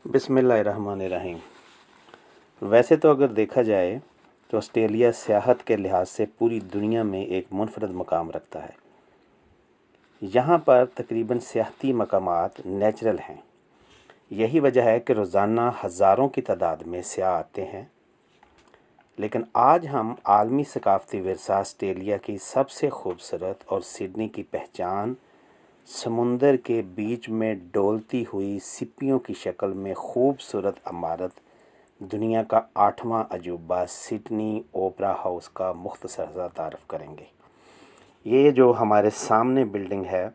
बिस्मिल्लाहिर्रहमानिर्रहीम। वैसे तो अगर देखा जाए तो ऑस्ट्रेलिया सियाहत के लिहाज से पूरी दुनिया में एक मुनफरद मकाम रखता है। यहाँ पर तकरीबन सियाहती मकामात नेचुरल हैं। यही वजह है कि रोज़ाना हज़ारों की तादाद में सियाह आते हैं। लेकिन आज हम आलमी सकाफ़ती विरसा ऑस्ट्रेलिया की सबसे खूबसूरत और सिडनी की पहचान समुंदर के बीच में डोलती हुई सिप्पियों की शक्ल में खूबसूरत इमारत दुनिया का 8वां अजूबा सिडनी ओपेरा हाउस का मुख्तसर सा तारफ़ करेंगे। ये जो हमारे सामने बिल्डिंग है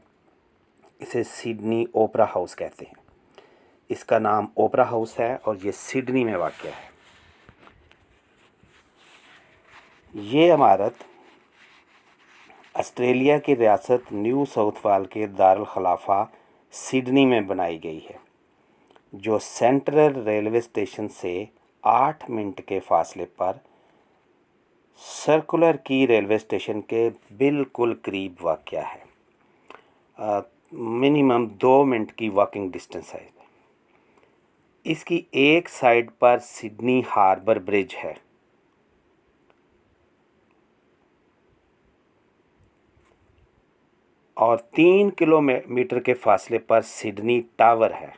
इसे सिडनी ओपेरा हाउस कहते हैं। इसका नाम ओपेरा हाउस है और ये सिडनी में वाक़ है। ये इमारत ऑस्ट्रेलिया की रियासत न्यू साउथ वेल्स के दारुल खलाफा सिडनी में बनाई गई है, जो सेंट्रल रेलवे स्टेशन से 8 मिनट के फासले पर सर्कुलर की रेलवे स्टेशन के बिल्कुल करीब वाक़या है। मिनिमम 2 मिनट की वॉकिंग डिस्टेंस है। इसकी एक साइड पर सिडनी हार्बर ब्रिज है और 3 किलोमीटर के फासले पर सिडनी टावर है।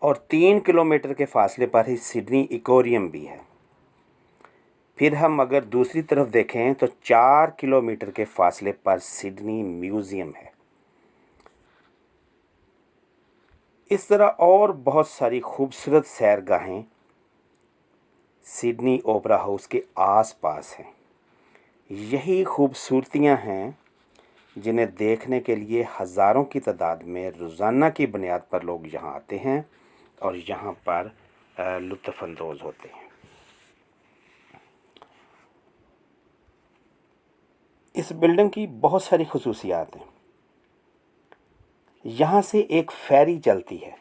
और 3 किलोमीटर के फासले पर ही सिडनी एक्वेरियम भी है। फिर हम अगर दूसरी तरफ देखें तो 4 किलोमीटर के फासले पर सिडनी म्यूज़ियम है। इस तरह और बहुत सारी खूबसूरत सैरगाहें सिडनी ओपेरा हाउस के आसपास हैं। यही खूबसूरतियां हैं जिन्हें देखने के लिए हज़ारों की तादाद में रोज़ाना की बुनियाद पर लोग यहाँ आते हैं और यहाँ पर लुत्फ़अंदोज़ होते हैं। इस बिल्डिंग की बहुत सारी खुसूसियात हैं। यहाँ से एक फेरी चलती है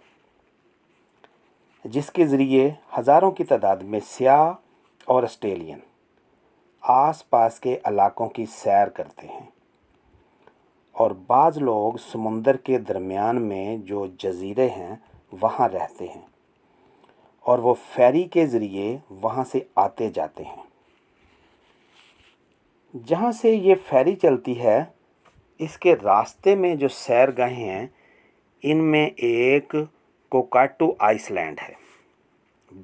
जिसके ज़रिए हज़ारों की तादाद में सियाह और ऑस्ट्रेलियन आसपास के इलाकों की सैर करते हैं और बाज़ लोग समुंदर के दरमियान में जो जज़ीरे हैं वहाँ रहते हैं और वो फेरी के ज़रिए वहाँ से आते जाते हैं। जहाँ से ये फेरी चलती है इसके रास्ते में जो सैरगाहें हैं इनमें एक कोकाटू आइसलैंड है।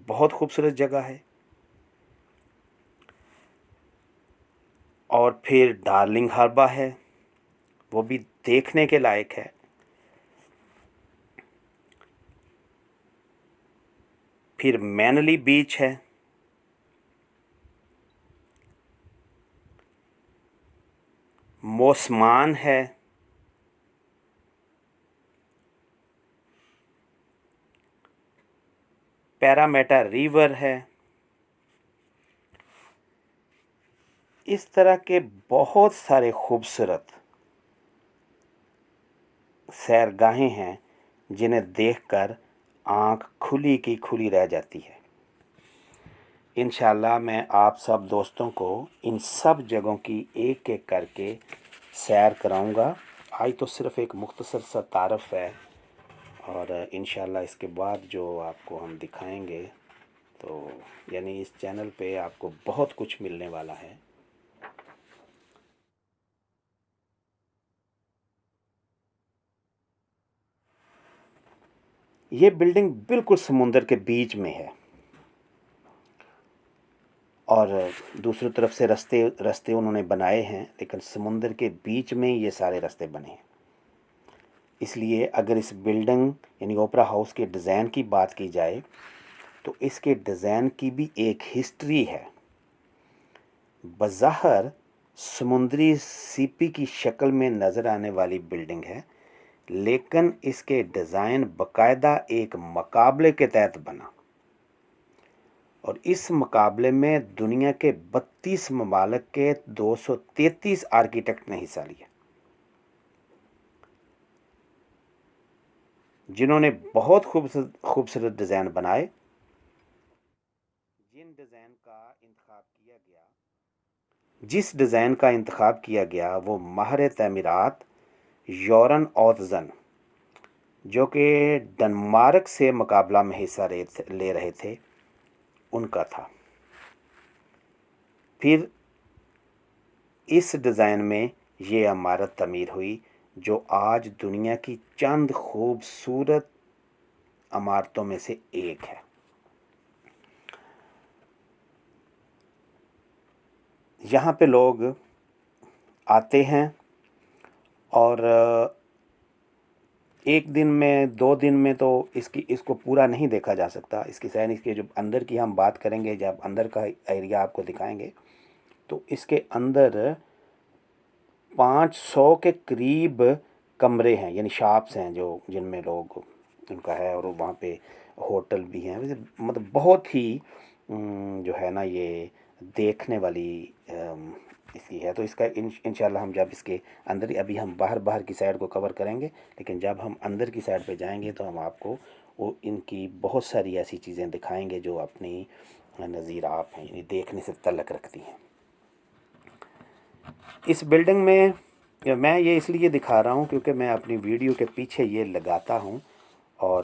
बहुत खूबसूरत जगह है। और फिर डार्लिंग हार्बर है, वो भी देखने के लायक है। फिर मैनली बीच है। मोसमान है। पैरामेटा रिवर है। इस तरह के बहुत सारे खूबसूरत सैरगाहें हैं जिन्हें देखकर आँख खुली की खुली रह जाती है। इंशाल्लाह मैं आप सब दोस्तों को इन सब जगहों की एक एक करके सैर कराऊंगा। आज तो सिर्फ़ एक मुख्तसर सा तारफ़ है और इंशाल्लाह इसके बाद जो आपको हम दिखाएंगे तो यानी इस चैनल पे आपको बहुत कुछ मिलने वाला है। ये बिल्डिंग बिल्कुल समुंदर के बीच में है और दूसरी तरफ से रास्ते उन्होंने बनाए हैं, लेकिन समुंदर के बीच में ये सारे रास्ते बने हैं। इसलिए अगर इस बिल्डिंग यानी ओपेरा हाउस के डिज़ाइन की बात की जाए तो इसके डिज़ाइन की भी एक हिस्ट्री है। बज़ाहिर समुद्री सीपी की शक्ल में नज़र आने वाली बिल्डिंग है, लेकिन इसके डिज़ाइन बाकायदा एक मुकाबले के तहत बना और इस मुकाबले में दुनिया के 32 ममालिक के 233 आर्किटेक्ट ने हिस्सा लिया, जिन्होंने बहुत खूबसूरत डिज़ाइन बनाए। जिन डिज़ाइन का इंतखाब किया गया जिस डिज़ाइन का इंतखाब किया गया वो माहिर तमीरात यॉरन ओथजन, जो कि डेनमार्क से मुकाबला में हिस्सा ले रहे थे, उनका था। फिर इस डिज़ाइन में ये इमारत तमीर हुई जो आज दुनिया की चंद खूबसूरत इमारतों में से एक है। यहाँ पे लोग आते हैं और एक दिन में 2 दिन में तो इसको पूरा नहीं देखा जा सकता। इसकी सैन इसके जो अंदर की हम बात करेंगे, जब अंदर का एरिया आपको दिखाएंगे तो इसके अंदर 500 के करीब कमरे हैं, यानी शॉप्स हैं जो जिनमें लोग उनका है, और वहाँ पे होटल भी हैं। वैसे मतलब बहुत ही जो है ना ये देखने वाली इसकी है। तो इसका इंशाल्लाह हम जब इसके अंदर, अभी हम बाहर की साइड को कवर करेंगे, लेकिन जब हम अंदर की साइड पे जाएंगे तो हम आपको वो इनकी बहुत सारी ऐसी चीज़ें दिखाएंगे जो अपनी नज़ीर आप हैं, यानी देखने से तल्लक रखती हैं। इस बिल्डिंग में मैं ये इसलिए दिखा रहा हूँ क्योंकि मैं अपनी वीडियो के पीछे ये लगाता हूँ, और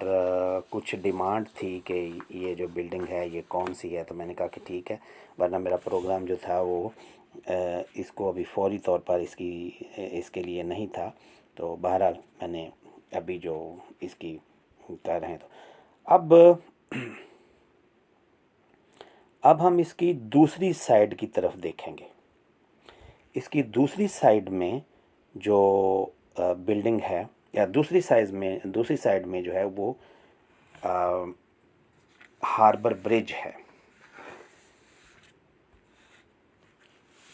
कुछ डिमांड थी कि ये जो बिल्डिंग है ये कौन सी है, तो मैंने कहा कि ठीक है, वरना मेरा प्रोग्राम जो था वो इसको अभी फौरी तौर पर इसके लिए नहीं था। तो बहरहाल मैंने अभी जो इसकी कर रहे हैं, तो अब हम इसकी दूसरी साइड की तरफ देखेंगे। इसकी दूसरी साइड में जो बिल्डिंग है, या दूसरी साइड में जो है वो हार्बर ब्रिज है।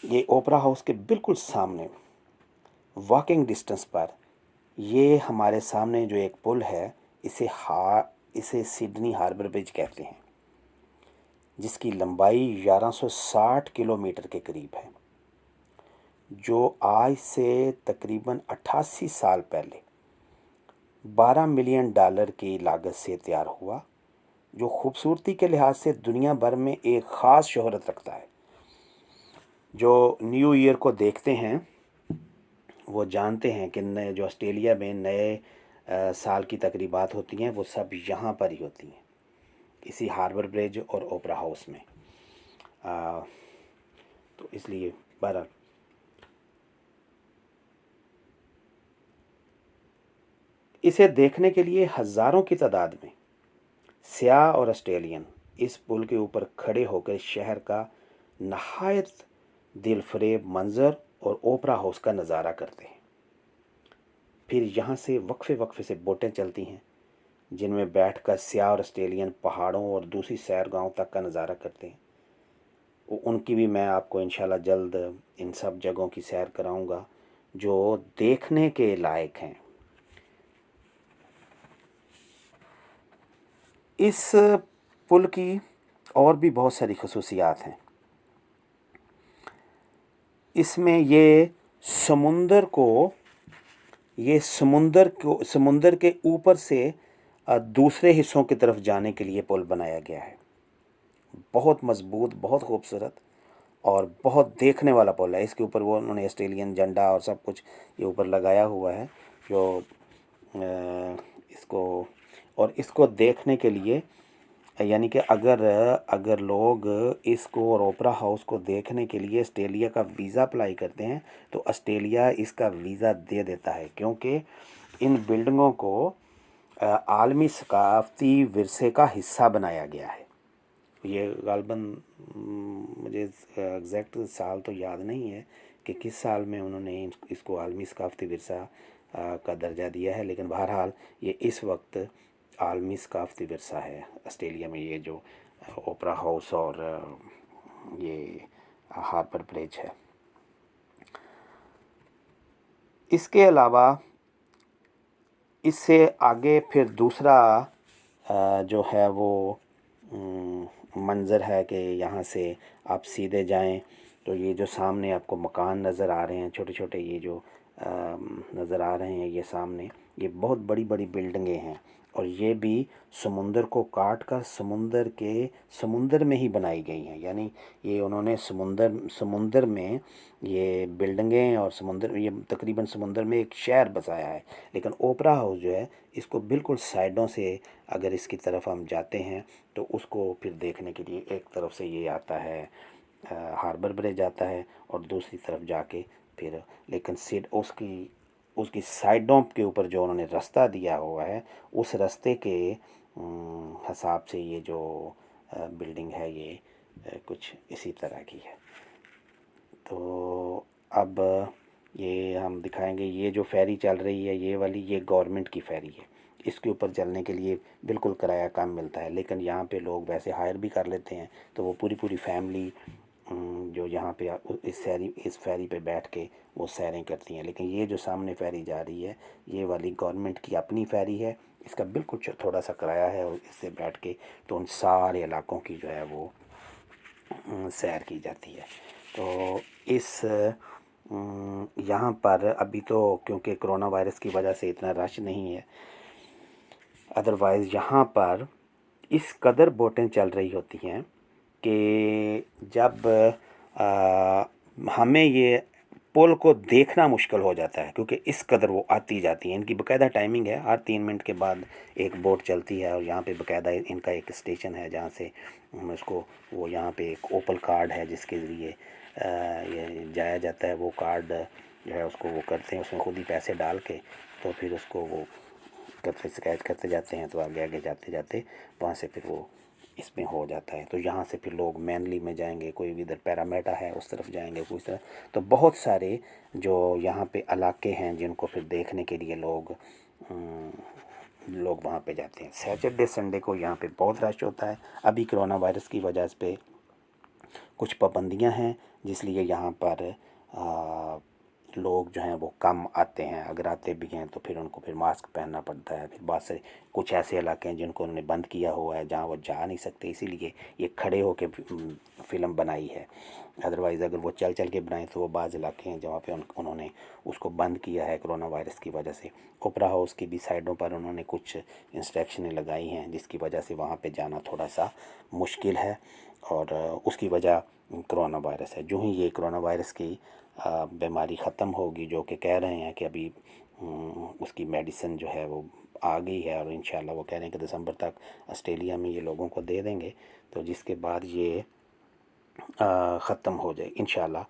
ये ओपेरा हाउस के बिल्कुल सामने वॉकिंग डिस्टेंस पर ये हमारे सामने जो एक पुल है, इसे सिडनी हार्बर ब्रिज कहते हैं, जिसकी लंबाई 1160 किलोमीटर के करीब है, जो आज से तकरीबन 88 साल पहले $12 मिलियन की लागत से तैयार हुआ, जो खूबसूरती के लिहाज से दुनिया भर में एक ख़ास शोहरत रखता है। जो न्यू ईयर को देखते हैं वो जानते हैं कि नए जो ऑस्ट्रेलिया में नए साल की तकरीबात होती हैं वो सब यहाँ पर ही होती हैं, इसी हार्बर ब्रिज और ओपेरा हाउस में। तो इसलिए बहरहाल इसे देखने के लिए हज़ारों की तादाद में सियाह और ऑस्ट्रेलियन इस पुल के ऊपर खड़े होकर शहर का नहायत दिलफरेब मंज़र और ओपेरा हाउस का नज़ारा करते हैं। फिर यहाँ से वक्फे से बोटें चलती हैं, जिनमें बैठकर सियाह और ऑस्ट्रेलियन पहाड़ों और दूसरी सैरगाहों तक का नज़ारा करते हैं। उनकी भी मैं आपको इंशाल्लाह जल्द इन सब जगहों की सैर कराऊंगा जो देखने के लायक हैं। इस पुल की और भी बहुत सारी खसूसियात हैं। इसमें ये समुंदर के ऊपर से दूसरे हिस्सों की तरफ जाने के लिए पुल बनाया गया है। बहुत मज़बूत, बहुत खूबसूरत और बहुत देखने वाला पुल है। इसके ऊपर वो उन्होंने ऑस्ट्रेलियन झंडा और सब कुछ ये ऊपर लगाया हुआ है, जो इसको देखने के लिए, यानी कि अगर लोग इसको और ओपेरा हाउस को देखने के लिए ऑस्ट्रेलिया का वीज़ा अप्लाई करते हैं तो ऑस्ट्रेलिया इसका वीज़ा दे देता है, क्योंकि इन बिल्डिंगों को आलमी सकाफ़ती विरसे का हिस्सा बनाया गया है। ये गालबन मुझे एग्जैक्ट साल तो याद नहीं है कि किस साल में उन्होंने इसको आलमी सकाफ़ती विरसा का दर्जा दिया है, लेकिन बहरहाल ये इस वक्त आलमी सकाफ़ती विरसा है ऑस्ट्रेलिया में, ये जो ओपेरा हाउस और ये हार्बर ब्रिज है। इसके अलावा इससे आगे फिर दूसरा जो है वो मंज़र है कि यहाँ से आप सीधे जाएं तो ये जो सामने आपको मकान नज़र आ रहे हैं, छोटे छोटे ये जो नज़र आ रहे हैं, ये सामने ये बहुत बड़ी बड़ी बिल्डिंगें हैं और ये भी समुंदर को काट कर समुंदर में ही बनाई गई हैं। यानी ये उन्होंने समुंदर में ये बिल्डिंगें और ये तकरीबन समुंदर में एक शहर बसाया है। लेकिन ओपेरा हाउस जो है इसको बिल्कुल साइडों से अगर इसकी तरफ हम जाते हैं तो उसको फिर देखने के लिए एक तरफ से ये आता है हार्बर ब्रिज आता है और दूसरी तरफ जाके फिर लेकिन सीट उसकी साइडों के ऊपर जो उन्होंने रास्ता दिया हुआ है उस रास्ते के हिसाब से ये जो बिल्डिंग है ये कुछ इसी तरह की है। तो अब ये हम दिखाएंगे, ये जो फेरी चल रही है ये वाली, ये गवर्नमेंट की फेरी है। इसके ऊपर चलने के लिए बिल्कुल किराया कम मिलता है, लेकिन यहाँ पे लोग वैसे हायर भी कर लेते हैं। तो वो पूरी पूरी फैमिली जो यहाँ पे इस फेरी पे बैठ के वो सैरें करती हैं। लेकिन ये जो सामने फेरी जा रही है ये वाली गवर्नमेंट की अपनी फेरी है, इसका बिल्कुल थोड़ा सा किराया है और इससे बैठ के तो उन सारे इलाकों की जो है वो सैर की जाती है। तो इस यहाँ पर अभी तो क्योंकि कोरोना वायरस की वजह से इतना रश नहीं है, अदरवाइज़ यहाँ पर इस कदर बोटें चल रही होती हैं कि जब हमें ये पुल को देखना मुश्किल हो जाता है क्योंकि इस कदर वो आती जाती हैं। इनकी बाकायदा टाइमिंग है, हर 3 मिनट के बाद एक बोट चलती है और यहाँ पे बाकायदा इनका एक स्टेशन है जहाँ से हम इसको वो यहाँ पे एक ओपल कार्ड है जिसके ज़रिए ये जाया जाता है। वो कार्ड जो है उसको वो करते हैं, उसमें खुद ही पैसे डाल के तो फिर उसको वो करते स्क्रैच करते जाते हैं तो आगे आगे जाते जाते वहाँ से फिर वो इसमें हो जाता है। तो यहाँ से फिर लोग मैनली में जाएंगे, कोई भी इधर पैरामेटा है उस तरफ जाएंगे, कोई तरह। तो बहुत सारे जो यहाँ पे इलाके हैं जिनको फिर देखने के लिए लोग वहाँ पे जाते हैं। सैटरडे संडे को यहाँ पे बहुत रश होता है। अभी कोरोना वायरस की वजह से कुछ पाबंदियाँ हैं जिसलिए यहाँ पर लोग जो हैं वो कम आते हैं। अगर आते भी हैं तो फिर उनको फिर मास्क पहनना पड़ता है। फिर बहुत से कुछ ऐसे इलाके हैं जिनको उन्होंने बंद किया हुआ है जहाँ वो जा नहीं सकते, इसीलिए ये खड़े होकर फ़िल्म बनाई है। अदरवाइज़ अगर वो चल के बनाए तो वो बाज़ इलाके हैं जहाँ पे उन्होंने उसको बंद किया है कोरोना वायरस की वजह से। ओपेरा हाउस की भी साइडों पर उन्होंने कुछ इंस्ट्रक्शनें लगाई हैं जिसकी वजह से वहाँ पे जाना थोड़ा सा मुश्किल है और उसकी वजह कोरोना वायरस है। जो ही ये कोरोना वायरस की बीमारी ख़त्म होगी, जो कि कह रहे हैं कि अभी उसकी मेडिसिन जो है वो आ गई है और इंशाल्लाह वो कह रहे हैं कि दिसंबर तक ऑस्ट्रेलिया में ये लोगों को दे देंगे, तो जिसके बाद ये ख़त्म हो जाए इंशाल्लाह।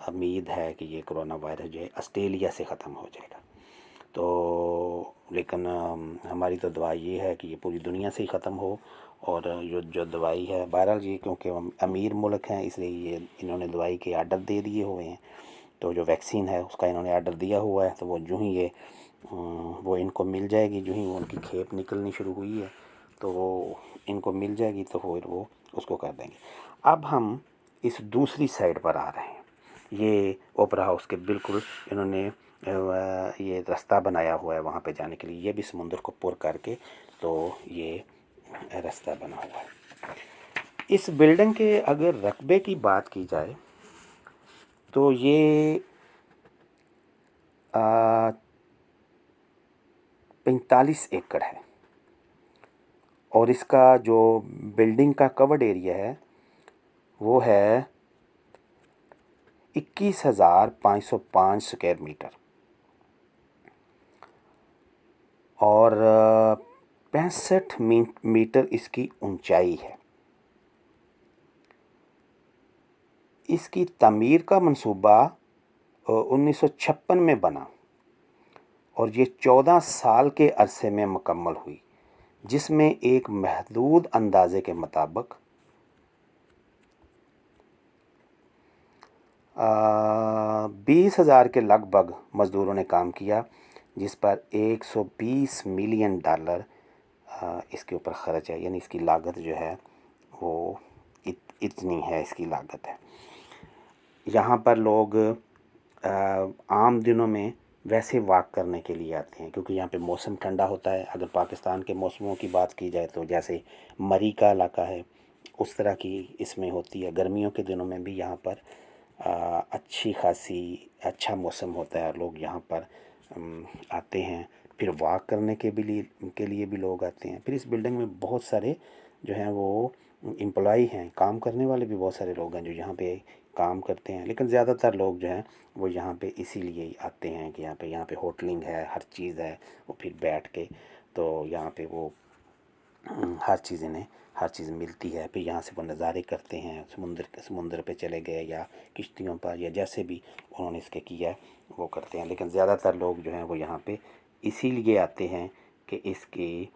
उम्मीद है कि ये कोरोना वायरस जो है ऑस्ट्रेलिया से ख़त्म हो जाएगा। तो लेकिन हमारी तो दुआ ये है कि ये पूरी दुनिया से ही ख़त्म हो। और जो दवाई है बहरहाल ये क्योंकि अमीर मुल्क हैं इसलिए ये इन्होंने दवाई के आर्डर दे दिए हुए हैं। तो जो वैक्सीन है उसका इन्होंने आर्डर दिया हुआ है, तो वो जो ही ये वो इनको मिल जाएगी, जो ही वो उनकी खेप निकलनी शुरू हुई है तो वो इनको मिल जाएगी तो फिर वो उसको कर देंगे। अब हम इस दूसरी साइड पर आ रहे हैं। ये ओपेरा हाउस के बिल्कुल इन्होंने ये रास्ता बनाया हुआ है वहाँ पे जाने के लिए। ये भी समुंदर को पुर करके तो ये रास्ता बना हुआ है। इस बिल्डिंग के अगर रकबे की बात की जाए तो ये 45 एकड़ है और इसका जो बिल्डिंग का कवर्ड एरिया है वो है 21,505 स्क्वायर मीटर और 65 मीटर इसकी ऊंचाई है। इसकी तामीर का मंसूबा 1956 में बना और ये 14 साल के अरसे में मुकम्मल हुई, जिसमें एक महदूद अंदाजे के मुताबिक 20,000 के लगभग मज़दूरों ने काम किया, जिस पर 120 मिलियन डॉलर इसके ऊपर ख़र्च है। यानी इसकी लागत जो है वो इतनी है, इसकी लागत है। यहाँ पर लोग आम दिनों में वैसे वॉक करने के लिए आते हैं क्योंकि यहाँ पे मौसम ठंडा होता है। अगर पाकिस्तान के मौसमों की बात की जाए तो जैसे मरी का इलाका है उस तरह की इसमें होती है। गर्मियों के दिनों में भी यहाँ पर अच्छी खासी अच्छा मौसम होता है और लोग यहाँ पर आते हैं फिर वॉक करने के लिए भी लोग आते हैं। फिर इस बिल्डिंग में बहुत सारे जो हैं वो एम्प्लॉई हैं, काम करने वाले भी बहुत सारे लोग हैं जो यहाँ पे काम करते हैं। लेकिन ज़्यादातर लोग जो हैं वो यहाँ पे इसीलिए ही आते हैं कि यहाँ पे होटलिंग है, हर चीज़ है, वो फिर बैठ के तो यहाँ पे वो हर चीज़ मिलती है। फिर यहाँ से वो नज़ारे करते हैं, समुंदर पे चले गए या किश्तियों पर या जैसे भी उन्होंने इसके किया है वो करते हैं। लेकिन ज़्यादातर लोग जो हैं वो यहाँ पे इसीलिए आते हैं कि इसकी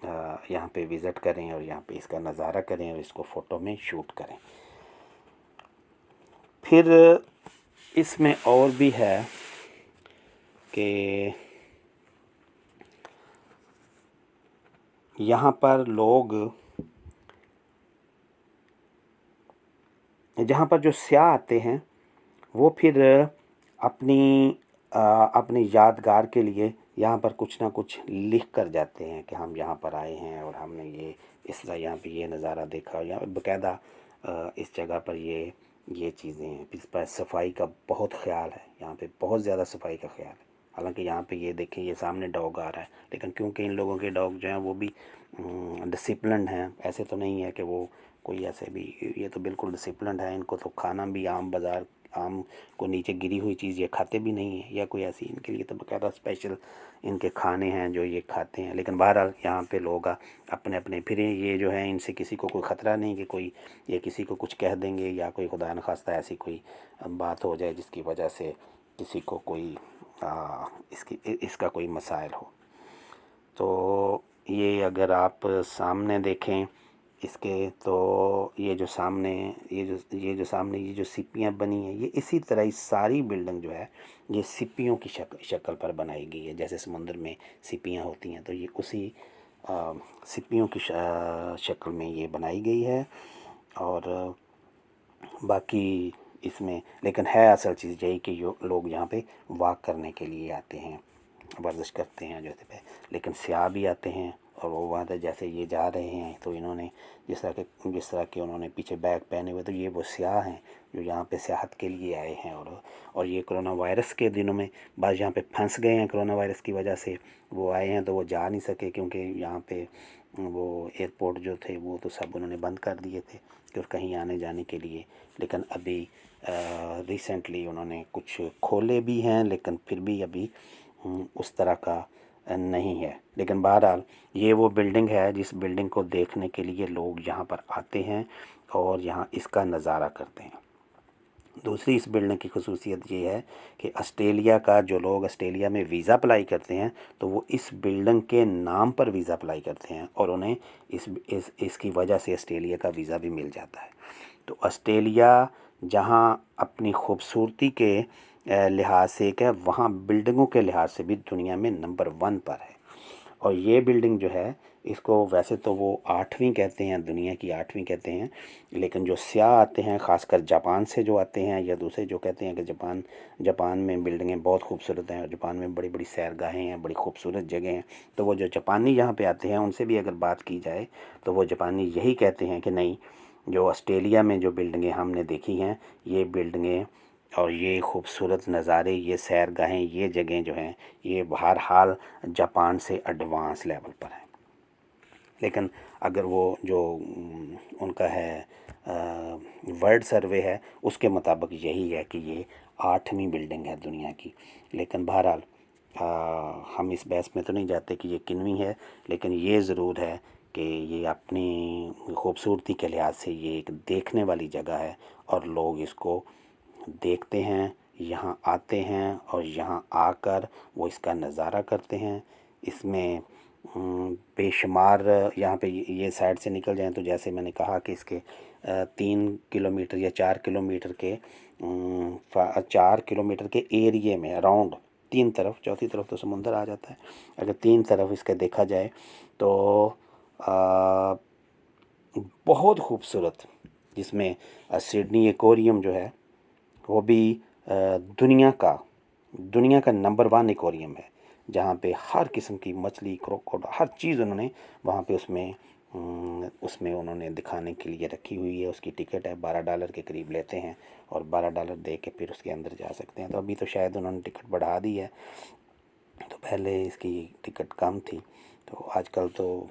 यहाँ पे विज़िट करें और यहाँ पे इसका नज़ारा करें और इसको फ़ोटो में शूट करें। फिर इसमें और भी है कि यहाँ पर लोग, जहाँ पर जो सयाह आते हैं वो फिर अपनी यादगार के लिए यहाँ पर कुछ ना कुछ लिख कर जाते हैं कि हम यहाँ पर आए हैं और हमने ये इस तरह यहाँ पे ये नज़ारा देखा। यहाँ बाकायदा इस जगह पर ये चीज़ें हैं। इस पर सफाई का बहुत ख्याल है, यहाँ पे बहुत ज़्यादा सफाई का ख्याल है। हालांकि यहाँ पे ये देखें, ये सामने डॉग आ रहा है, लेकिन क्योंकि इन लोगों के डॉग जो हैं वो भी डिसिप्लिन्ड हैं। ऐसे तो नहीं है कि वो कोई ऐसे भी, ये तो बिल्कुल डिसिप्लिन्ड है। इनको तो खाना भी आम को नीचे गिरी हुई चीज़ ये खाते भी नहीं है या कोई ऐसी, इनके लिए तो बाकायदा स्पेशल इनके खाने हैं जो ये खाते हैं। लेकिन बहरहाल यहाँ पे लोग अपने अपने फिर ये जो है, इनसे किसी को कोई ख़तरा नहीं कि कोई ये किसी को कुछ कह देंगे या कोई खुदा न खास्ता ऐसी कोई बात हो जाए जिसकी वजह से किसी को कोई इसका कोई मसाइल हो। तो ये अगर आप सामने देखें इसके, तो ये जो सामने ये जो सिपियाँ बनी हैं, ये इसी तरह ही सारी बिल्डिंग जो है ये सिपियों की शक्ल पर बनाई गई है। जैसे समुद्र में सिपियाँ होती हैं तो ये उसी सिपियों की शक्ल में ये बनाई गई है। और बाकी इसमें लेकिन है असल चीज़ यही कि लोग यहाँ पे वॉक करने के लिए आते हैं, वर्जिश करते हैं जैसे पे। लेकिन सयाह भी आते हैं और वो वहाँ से जैसे ये जा रहे हैं तो इन्होंने जिस तरह के उन्होंने पीछे बैग पहने हुए, तो ये वो सयाह हैं जो यहाँ पे सियाहत के लिए आए हैं। और ये कोरोना वायरस के दिनों में बस यहाँ पे फंस गए हैं, कोरोना वायरस की वजह से वो आए हैं तो वो जा नहीं सके, क्योंकि यहाँ पे वो एयरपोर्ट जो थे वो तो सब उन्होंने बंद कर दिए थे कि कहीं आने जाने के लिए। लेकिन अभी रिसेंटली उन्होंने कुछ खोले भी हैं, लेकिन फिर भी अभी उस तरह का नहीं है। लेकिन बहरहाल ये वो बिल्डिंग है जिस बिल्डिंग को देखने के लिए लोग यहाँ पर आते हैं और यहाँ इसका नज़ारा करते हैं। दूसरी इस बिल्डिंग की खसूसियत ये है कि ऑस्ट्रेलिया का जो लोग ऑस्ट्रेलिया में वीज़ा अप्लाई करते हैं तो वो इस बिल्डिंग के नाम पर वीज़ा अप्लाई करते हैं और उन्हें इसकी वजह से ऑस्ट्रेलिया का वीज़ा भी मिल जाता है। तो ऑस्ट्रेलिया जहाँ अपनी खूबसूरती के लिहाज से एक है, वहाँ बिल्डिंगों के लिहाज से भी दुनिया में नंबर 1 पर है। और ये बिल्डिंग जो है इसको वैसे तो वो 8वीं कहते हैं, दुनिया की 8वीं कहते हैं। लेकिन जो सयाह आते हैं ख़ासकर जापान से जो आते हैं या दूसरे जो कहते हैं कि जापान में बिल्डिंगें बहुत खूबसूरत हैं और जापान में बड़ी बड़ी सैरगाहें हैं, बड़ी खूबसूरत जगह हैं। तो वो जो जापानी यहाँ पे आते हैं उनसे भी अगर बात की जाए तो वो जापानी यही कहते हैं कि नहीं, जो ऑस्ट्रेलिया में जो बिल्डिंगें हमने देखी हैं, ये बिल्डिंगें और ये खूबसूरत नज़ारे, ये सैरगाहें, ये जगह जो हैं ये बहरहाल जापान से एडवांस लेवल पर हैं। लेकिन अगर वो जो उनका है वर्ल्ड सर्वे है उसके मुताबिक यही है कि ये 8वीं बिल्डिंग है दुनिया की। लेकिन बहरहाल हम इस बहस में तो नहीं जाते कि ये किनवीं है, लेकिन ये ज़रूर है कि ये अपनी खूबसूरती के लिहाज से ये एक देखने वाली जगह है और लोग इसको देखते हैं, यहाँ आते हैं और यहाँ आकर वो इसका नज़ारा करते हैं। इसमें बेशुमार यहाँ पे ये साइड से निकल जाएं तो जैसे मैंने कहा कि इसके 3 किलोमीटर या 4 किलोमीटर के 4 किलोमीटर के एरिए में अराउंड 3 तरफ, चौथी तरफ तो समुंदर आ जाता है, अगर 3 तरफ इसके देखा जाए तो बहुत खूबसूरत, जिसमें सिडनी एक्वेरियम जो है वो भी दुनिया का नंबर 1 एक्वेरियम है, जहाँ पे हर किस्म की मछली, क्रोकोडाइल, हर चीज़ उन्होंने वहाँ पे उसमें उन्होंने दिखाने के लिए रखी हुई है। उसकी टिकट है $12 के करीब लेते हैं और $12 दे के फिर उसके अंदर जा सकते हैं। तो अभी तो शायद उन्होंने टिकट बढ़ा दी है, तो पहले इसकी टिकट कम थी, तो आजकल तो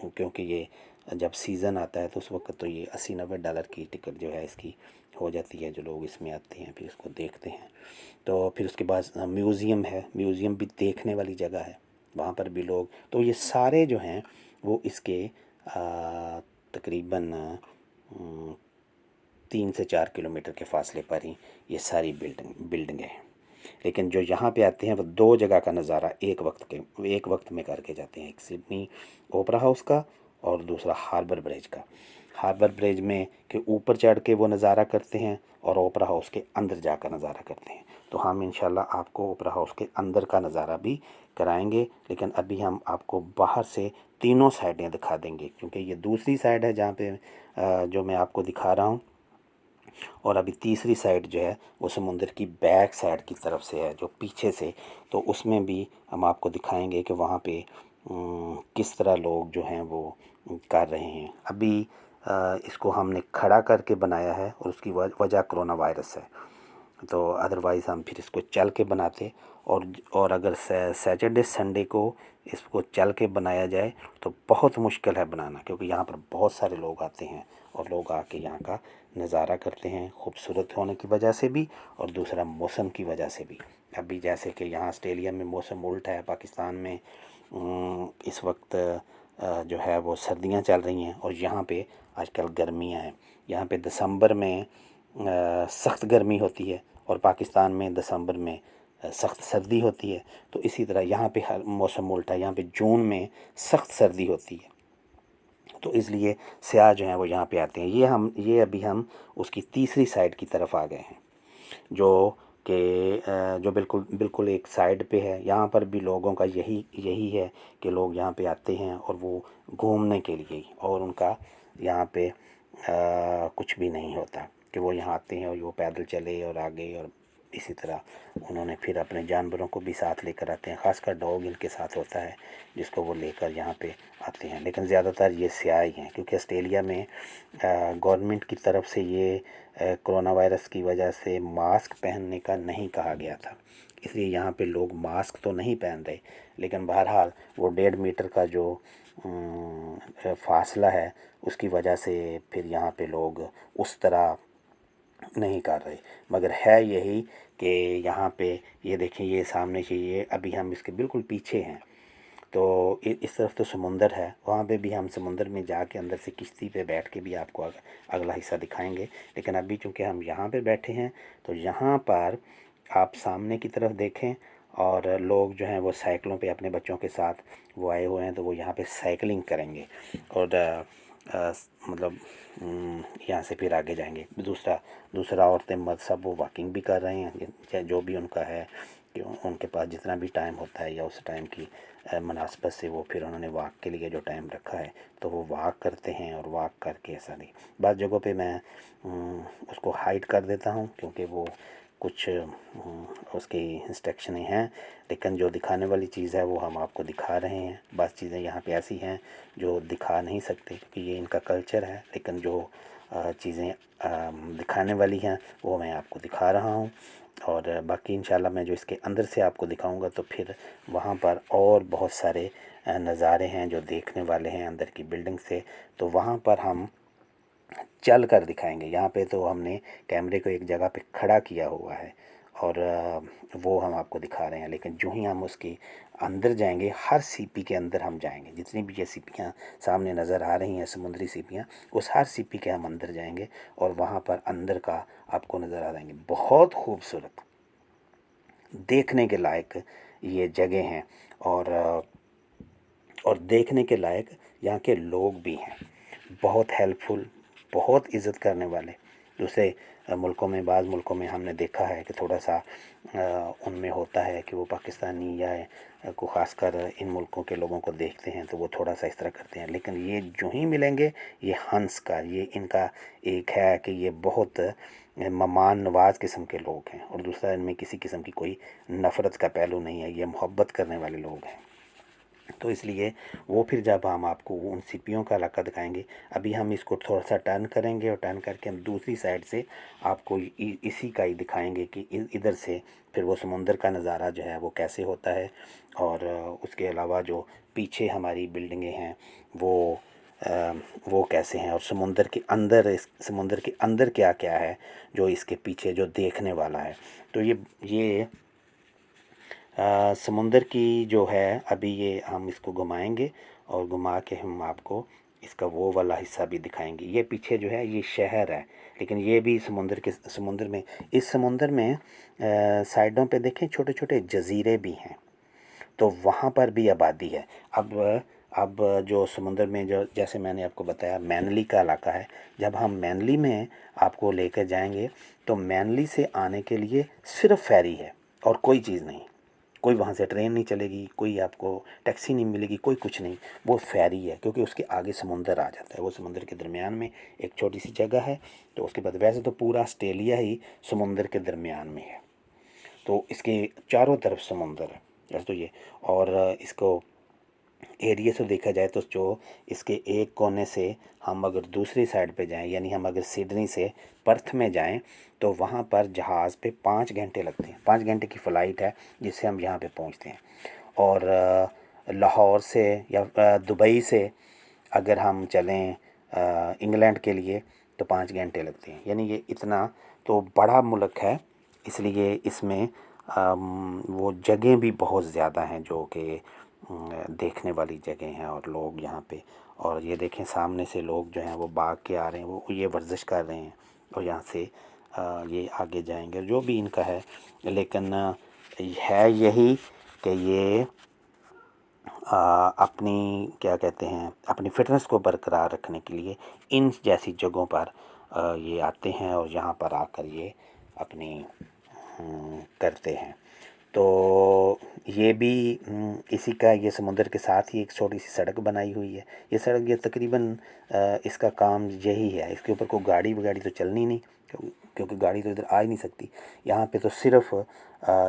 क्योंकि ये जब सीज़न आता है तो उस वक्त तो ये $80-90 की टिकट जो है इसकी हो जाती है। जो लोग इसमें आते हैं फिर इसको देखते हैं। तो फिर उसके बाद म्यूज़ियम है, म्यूज़ियम भी देखने वाली जगह है, वहाँ पर भी लोग, तो ये सारे जो हैं वो इसके तकरीबन 3 से 4 किलोमीटर के फासले पर ही ये सारी बिल्डिंगें हैं। लेकिन जो यहाँ पे आते हैं वो दो जगह का नज़ारा एक वक्त में करके जाते हैं, एक सिडनी ओपरा हाउस का और दूसरा हार्बर ब्रिज का। हार्बर ब्रिज में के ऊपर चढ़ के वो नज़ारा करते हैं और ओपरा हाउस के अंदर जाकर नज़ारा करते हैं। तो हम इंशाल्लाह आपको ओपरा हाउस के अंदर का नज़ारा भी कराएंगे, लेकिन अभी हम आपको बाहर से तीनों साइडें दिखा देंगे, क्योंकि ये दूसरी साइड है जहाँ पे जो मैं आपको दिखा रहा हूँ, और अभी तीसरी साइड जो है वो समुंदर की बैक साइड की तरफ से है, जो पीछे से। तो उसमें भी हम आपको दिखाएंगे कि वहाँ पे किस तरह लोग जो हैं वो कर रहे हैं। अभी इसको हमने खड़ा करके बनाया है और उसकी वजह कोरोना वायरस है, तो अदरवाइज़ हम फिर इसको चल के बनाते। और अगर सैटरडे संडे को इसको चल के बनाया जाए तो बहुत मुश्किल है बनाना, क्योंकि यहाँ पर बहुत सारे लोग आते हैं और लोग आके यहाँ का नज़ारा करते हैं, खूबसूरत होने की वजह से भी और दूसरा मौसम की वजह से भी। अभी जैसे कि यहाँ ऑस्ट्रेलिया में मौसम उल्टा है, पाकिस्तान में इस वक्त जो है वो सर्दियाँ चल रही हैं और यहाँ पे आजकल गर्मियाँ हैं। यहाँ पे दिसंबर में सख्त गर्मी होती है और पाकिस्तान में दिसंबर में सख्त सर्दी होती है। तो इसी तरह यहाँ पे हर मौसम उल्टा है, यहाँ पे जून में सख्त सर्दी होती है। तो इसलिए सियाह जो हैं वो यहाँ पे आते हैं। ये अभी हम उसकी तीसरी साइड की तरफ आ गए हैं, जो कि जो बिल्कुल बिल्कुल एक साइड पे है। यहाँ पर भी लोगों का यही है कि लोग यहाँ पे आते हैं और वो घूमने के लिए, और उनका यहाँ पे कुछ भी नहीं होता कि वो यहाँ आते हैं और वो पैदल चले और आगे, और इसी तरह उन्होंने फिर अपने जानवरों को भी साथ लेकर आते हैं। ख़ासकर डॉग इनके साथ होता है जिसको वो लेकर यहाँ पे आते हैं। लेकिन ज़्यादातर ये सियाह ही हैं, क्योंकि ऑस्ट्रेलिया में गवर्नमेंट की तरफ से ये कोरोना वायरस की वजह से मास्क पहनने का नहीं कहा गया था, इसलिए यहाँ पे लोग मास्क तो नहीं पहन रहे। लेकिन बहरहाल वो 1.5 मीटर का जो फासला है उसकी वजह से फिर यहाँ पे लोग उस तरह नहीं कर रहे। मगर है यही कि यहाँ पे ये देखें, ये सामने से, ये अभी हम इसके बिल्कुल पीछे हैं, तो इस तरफ तो समुंदर है, वहाँ पे भी हम समुंदर में जाके अंदर से किश्ती पे बैठ के भी आपको अगला हिस्सा दिखाएंगे। लेकिन अभी चूँकि हम यहाँ पे बैठे हैं तो यहाँ पर आप सामने की तरफ देखें, और लोग जो हैं वो साइकिलों पे अपने बच्चों के साथ वो आए हुए हैं, तो वो यहाँ पे साइकिलिंग करेंगे और मतलब यहाँ से फिर आगे जाएंगे। दूसरा औरतें मर्द सब वो वॉकिंग भी कर रहे हैं, चाहे जो भी उनका है कि उनके पास जितना भी टाइम होता है या उस टाइम की मुनासबत से वो फिर उन्होंने वॉक के लिए जो टाइम रखा है तो वो वॉक करते हैं। और वॉक करके ऐसा नहीं, बाद जगहों पे मैं उसको हाइड कर देता हूँ क्योंकि वो कुछ उसकी इंस्ट्रक्शनें हैं, लेकिन जो दिखाने वाली चीज़ है वो हम आपको दिखा रहे हैं। बस चीज़ें यहाँ पे ऐसी हैं जो दिखा नहीं सकते क्योंकि ये इनका कल्चर है, लेकिन जो चीज़ें दिखाने वाली हैं वो मैं आपको दिखा रहा हूँ। और बाकी इंशाल्लाह मैं जो इसके अंदर से आपको दिखाऊंगा तो फिर वहाँ पर और बहुत सारे नज़ारे हैं जो देखने वाले हैं अंदर की बिल्डिंग से, तो वहाँ पर हम चल कर दिखाएंगे। यहाँ पे तो हमने कैमरे को एक जगह पे खड़ा किया हुआ है और वो हम आपको दिखा रहे हैं, लेकिन जो ही हम उसके अंदर जाएंगे, हर सीपी के अंदर हम जाएंगे, जितनी भी ये सीपियाँ सामने नज़र आ रही हैं समुद्री सीपियाँ, उस हर सीपी के हम अंदर जाएंगे और वहाँ पर अंदर का आपको नज़र आ जाएंगे। बहुत खूबसूरत देखने के लायक ये जगह हैं और देखने के लायक यहाँ के लोग भी हैं, बहुत हेल्पफुल, बहुत इज़्ज़त करने वाले। दूसरे मुल्कों में, बाज़ मुल्कों में हमने देखा है कि थोड़ा सा उनमें होता है कि वो पाकिस्तानी या को ख़ासकर इन मुल्कों के लोगों को देखते हैं तो वो थोड़ा सा इस तरह करते हैं, लेकिन ये जो ही मिलेंगे ये हंस का, ये इनका एक है कि ये बहुत मेहमान नवाज़ किस्म के लोग हैं, और दूसरा इनमें किसी किस्म की कोई नफ़रत का पहलू नहीं है, ये मोहब्बत करने वाले लोग हैं। तो इसलिए वो फिर जब हम आपको उन सीपियों का इलाका दिखाएंगे, अभी हम इसको थोड़ा सा टर्न करेंगे और टर्न करके हम दूसरी साइड से आपको इसी का ही दिखाएंगे कि इधर से फिर वो समुंदर का नज़ारा जो है वो कैसे होता है। और उसके अलावा जो पीछे हमारी बिल्डिंगें हैं वो कैसे हैं, और समुंदर के अंदर, इस समुंदर के अंदर क्या क्या है जो इसके पीछे जो देखने वाला है। तो ये समुंदर की जो है, अभी ये हम इसको घुमाएंगे और घुमा के हम आपको इसका वो वाला हिस्सा भी दिखाएंगे। ये पीछे जो है ये शहर है, लेकिन ये भी समुंदर में, इस समुंदर में साइडों पे देखें छोटे छोटे जजीरे भी हैं, तो वहाँ पर भी आबादी है। अब जो समुंदर में जो, जैसे मैंने आपको बताया मैनली का इलाका है, जब हम मैनली में आपको लेकर जाएंगे तो मैनली से आने के लिए सिर्फ फेरी है और कोई चीज़ नहीं। कोई वहाँ से ट्रेन नहीं चलेगी, कोई आपको टैक्सी नहीं मिलेगी, कोई कुछ नहीं, वो फेरी है, क्योंकि उसके आगे समुंदर आ जाता है। वो समुंदर के दरमियान में एक छोटी सी जगह है। तो उसके बाद वैसे तो पूरा ऑस्ट्रेलिया ही समुंदर के दरमियान में है, तो इसके चारों तरफ समुंदर है। जैसे तो ये, और इसको एरिया से देखा जाए तो जो इसके एक कोने से हम अगर दूसरी साइड पे जाएं, यानी हम अगर सिडनी से पर्थ में जाएं, तो वहाँ पर जहाज़ पे 5 घंटे लगते हैं। 5 घंटे की फ़्लाइट है जिससे हम यहाँ पे पहुँचते हैं। और लाहौर से या दुबई से अगर हम चलें इंग्लैंड के लिए तो 5 घंटे लगते हैं। यानी ये इतना तो बड़ा मुल्क है, इसलिए इसमें वो जगह भी बहुत ज़्यादा हैं जो कि देखने वाली जगह हैं, और लोग यहाँ पे, और ये देखें सामने से लोग जो हैं वो भाग के आ रहे हैं, वो ये वर्जिश कर रहे हैं और यहाँ से ये आगे जाएंगे जो भी इनका है। लेकिन है यही कि ये अपनी क्या कहते हैं, अपनी फ़िटनेस को बरकरार रखने के लिए इन जैसी जगहों पर ये आते हैं और यहाँ पर आकर ये अपनी करते हैं। तो ये भी इसी का, ये समुंदर के साथ ही एक छोटी सी सड़क बनाई हुई है। ये सड़क, ये तकरीबन इसका काम यही है। इसके ऊपर कोई गाड़ी वगाड़ी तो चलनी नहीं, क्योंकि गाड़ी तो इधर आ ही नहीं सकती। यहाँ पे तो सिर्फ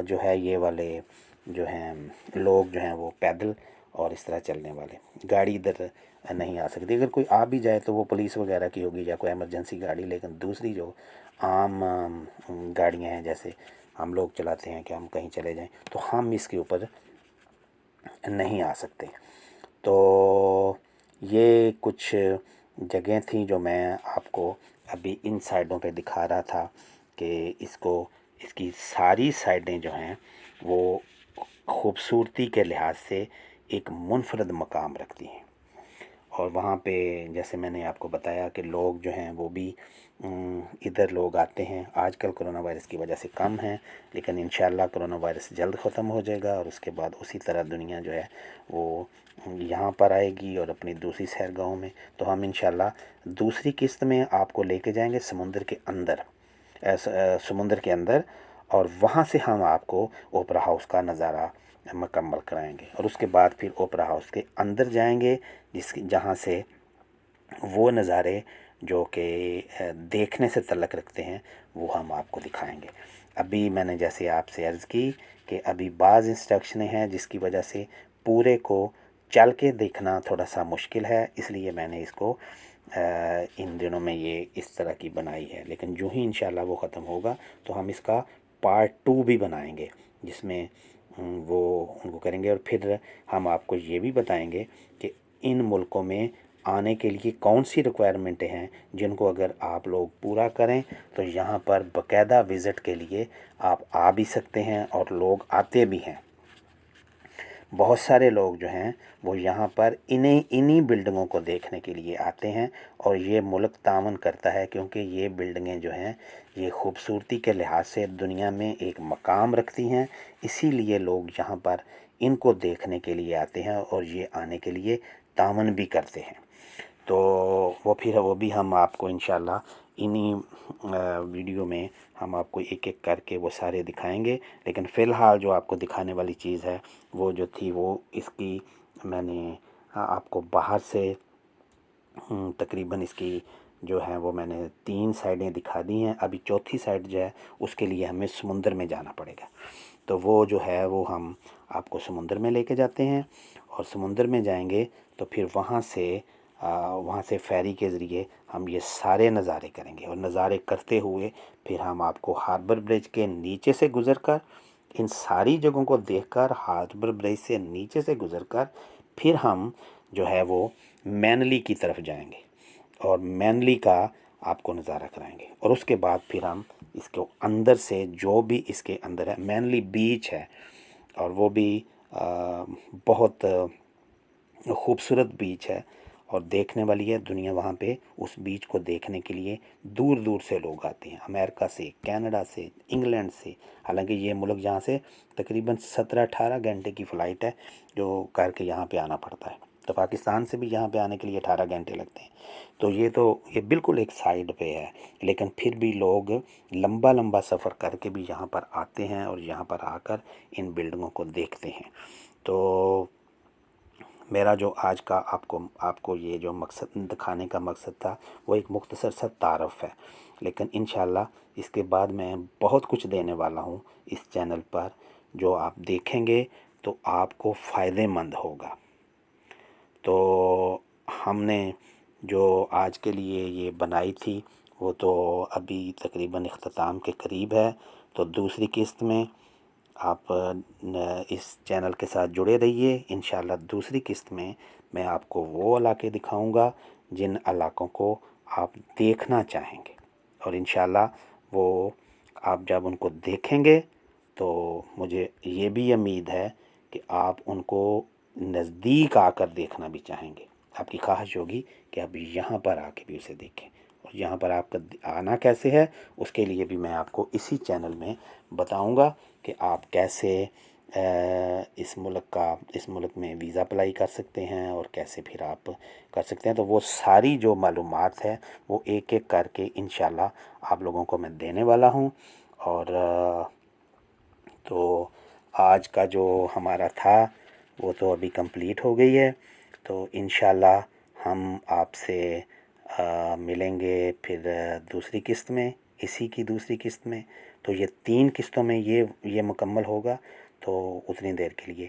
जो है ये वाले जो हैं लोग जो हैं वो पैदल और इस तरह चलने वाले, गाड़ी इधर नहीं आ सकती। अगर कोई आ भी जाए तो वो पुलिस वगैरह की होगी या कोई इमरजेंसी गाड़ी, लेकिन दूसरी जो आम गाड़ियाँ हैं जैसे हम लोग चलाते हैं कि हम कहीं चले जाएं, तो हम इसके ऊपर नहीं आ सकते। तो ये कुछ जगह थी जो मैं आपको अभी इन साइडों पे दिखा रहा था कि इसकी सारी साइडें जो हैं वो खूबसूरती के लिहाज से एक मुनफरद मकाम रखती हैं। और वहाँ पे जैसे मैंने आपको बताया कि लोग जो हैं वो भी इधर लोग आते हैं। आजकल कोरोना वायरस की वजह से कम है, लेकिन इंशाल्लाह कोरोना वायरस जल्द ख़त्म हो जाएगा और उसके बाद उसी तरह दुनिया जो है वो यहाँ पर आएगी और अपनी दूसरी सैरगाहों में। तो हम इंशाल्लाह दूसरी किस्त में आपको लेके जाएंगे समुंदर के अंदर, समुंदर के अंदर, और वहाँ से हम आपको ओपेरा हाउस का नज़ारा मुकम्मल कराएंगे। और उसके बाद फिर ओपेरा हाउस के अंदर जाएंगे, जहाँ से वो नज़ारे जो कि देखने से तल्लक़ रखते हैं वो हम आपको दिखाएंगे। अभी मैंने जैसे आपसे अर्ज़ की कि अभी बाज़ इंस्ट्रक्शनें हैं जिसकी वजह से पूरे को चल के देखना थोड़ा सा मुश्किल है, इसलिए मैंने इसको इन दिनों में ये इस तरह की बनाई है। लेकिन जो ही इंशाल्लाह वो ख़त्म होगा तो हम इसका पार्ट 2 भी बनाएंगे, जिसमें वो उनको करेंगे। और फिर हम आपको ये भी बताएंगे कि इन मुल्कों में आने के लिए कौन सी रिक्वायरमेंटें हैं जिनको अगर आप लोग पूरा करें तो यहाँ पर बाकायदा विज़िट के लिए आप आ भी सकते हैं, और लोग आते भी हैं। बहुत सारे लोग जो हैं वो यहाँ पर इन्हीं बिल्डिंगों को देखने के लिए आते हैं, और ये मुल्क तावन करता है क्योंकि ये बिल्डिंगें जो हैं ये ख़ूबसूरती के लिहाज से दुनिया में एक मकाम रखती हैं। इसीलिए लोग यहाँ पर इनको देखने के लिए आते हैं और ये आने के लिए तावन भी करते हैं। तो वो भी हम आपको इंशाल्लाह इन्हीं वीडियो में हम आपको एक एक करके वो सारे दिखाएंगे। लेकिन फ़िलहाल जो आपको दिखाने वाली चीज़ है वो जो थी वो इसकी मैंने आपको बाहर से तकरीबन इसकी जो है वो मैंने 3 साइडें दिखा दी हैं। अभी चौथी साइड जो है उसके लिए हमें समुंदर में जाना पड़ेगा। तो वो जो है वो हम आपको समुंदर में लेके जाते हैं, और समुंदर में जाएंगे तो फिर वहाँ से फेरी के ज़रिए हम ये सारे नज़ारे करेंगे, और नज़ारे करते हुए फिर हम आपको हार्बर ब्रिज के नीचे से गुज़र इन सारी जगहों को देखकर, हार्बर ब्रिज से नीचे से गुज़र फिर हम जो है वो मैनली की तरफ जाएंगे, और मैनली का आपको नज़ारा कराएंगे। और उसके बाद फिर हम इसके अंदर से, जो भी इसके अंदर है, मैनली बीच है, और वो भी बहुत खूबसूरत बीच है और देखने वाली है। दुनिया वहाँ पे उस बीच को देखने के लिए दूर दूर से लोग आते हैं, अमेरिका से, कनाडा से, इंग्लैंड से। हालांकि ये मुल्क यहाँ से तकरीबन 17-18 घंटे की फ़्लाइट है जो करके यहाँ पे आना पड़ता है। तो पाकिस्तान से भी यहाँ पे आने के लिए 18 घंटे लगते हैं। तो ये बिल्कुल एक साइड पे है, लेकिन फिर भी लोग लंबा लंबा सफ़र करके भी यहाँ पर आते हैं और यहाँ पर आकर इन बिल्डिंगों को देखते हैं। तो मेरा जो आज का आपको ये जो मकसद दिखाने का मकसद था वो एक मुख्तसर सा तारफ़ है, लेकिन इंशाल्लाह इसके बाद मैं बहुत कुछ देने वाला हूँ इस चैनल पर, जो आप देखेंगे तो आपको फ़ायदेमंद होगा। तो हमने जो आज के लिए ये बनाई थी वो तो अभी तकरीबन इख्तिताम के करीब है। तो दूसरी किस्त में आप इस चैनल के साथ जुड़े रहिए। इंशाल्लाह दूसरी किस्त में मैं आपको वो इलाके दिखाऊंगा जिन इलाकों को आप देखना चाहेंगे, और इंशाल्लाह वो आप जब उनको देखेंगे तो मुझे ये भी उम्मीद है कि आप उनको नज़दीक आकर देखना भी चाहेंगे। आपकी ख्वाहिश होगी कि आप यहाँ पर आके भी उसे देखें। और यहाँ पर आपका आना कैसे है उसके लिए भी मैं आपको इसी चैनल में बताऊंगा कि आप कैसे इस मुल्क में वीज़ा अप्लाई कर सकते हैं और कैसे फिर आप कर सकते हैं। तो वो सारी जो मालूमात है वो एक एक करके इंशाल्लाह आप लोगों को मैं देने वाला हूँ। और तो आज का जो हमारा था वो तो अभी कंप्लीट हो गई है। तो इंशाल्लाह हम आपसे मिलेंगे फिर दूसरी किस्त में, इसी की दूसरी किस्त में। तो ये 3 किस्तों में ये मुकम्मल होगा। तो उतनी देर के लिए